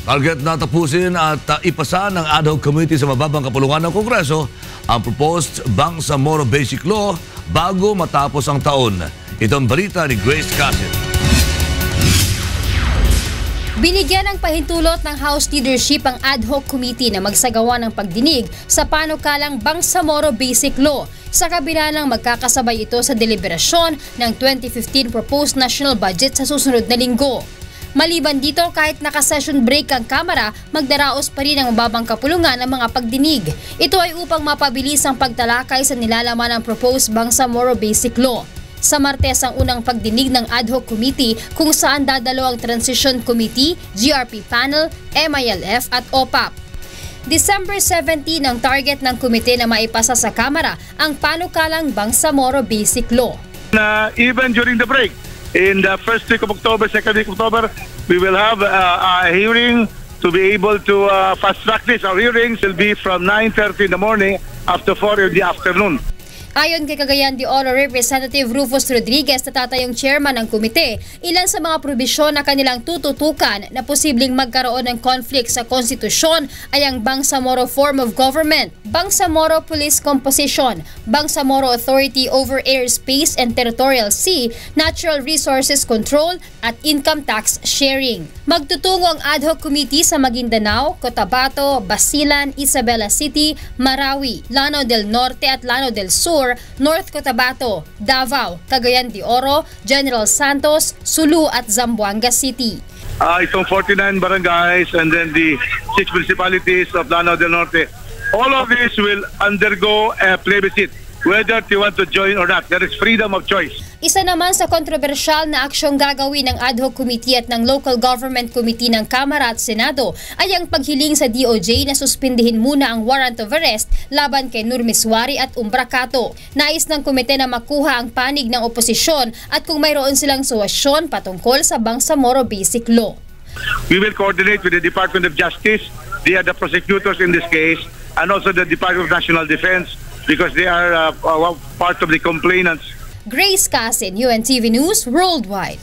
Target na tapusin at ipasa ng ad hoc committee sa mababang kapulungan ng Kongreso ang proposed Bangsamoro Basic Law bago matapos ang taon. Ito ang balita ni Grace Cassin. Binigyan ng pahintulot ng House Leadership ang ad hoc committee na magsagawa ng pagdinig sa panukalang Bangsamoro Basic Law sa kabila ng magkakasabay ito sa deliberasyon ng 2015 proposed national budget sa susunod na linggo. Maliban dito, kahit naka-session break ang Kamara, magdaraos pa rin ang mababang kapulungan ng mga pagdinig. Ito ay upang mapabilis ang pagtalakay sa nilalaman ng proposed Bangsamoro Basic Law. Sa Martes ang unang pagdinig ng ad hoc committee kung saan dadalo ang Transition Committee, GRP Panel, MILF at OPAP. December 17 ang target ng komite na maipasa sa Kamara ang panukalang Bangsamoro Basic Law. Even during the break, in the first week of October, second week of October, we will have a hearing to be able to fast-track this. Our hearings will be from 9:30 in the morning up to 4 in the afternoon. Ayon kay Cagayan de Oro Representative Rufus Rodriguez na tatayong chairman ng komite, ilan sa mga probisyon na kanilang tututukan na posibleng magkaroon ng conflict sa konstitusyon ay ang Bangsamoro Form of Government, Bangsamoro Police Composition, Bangsamoro Authority over Airspace and Territorial Sea, Natural Resources Control at Income Tax Sharing. Magtutungo ang ad hoc committee sa Maguindanao, Cotabato, Basilan, Isabela City, Marawi, Lanao del Norte at Lanao del Sur, North Cotabato, Davao, Cagayan de Oro, General Santos, Sulu at Zamboanga City. Itong 49 barangays and then the 6 municipalities of Lanao del Norte, all of this will undergo a plebiscite whether you want to join or not. There is freedom of choice. Isa naman sa kontrobersyal na aksyong gagawin ng ad hoc committee at ng local government committee ng Kamara at Senado ay ang paghiling sa DOJ na suspindihin muna ang warrant of arrest laban kay Nurmiswari at Umbracato. Nais ng komite na makuha ang panig ng oposisyon at kung mayroon silang suwasyon patungkol sa Bangsamoro Basic Law. We will coordinate with the Department of Justice. They are the prosecutors in this case, and also the Department of National Defense because they are part of the complainants. Grace Cassin, UNTV News Worldwide.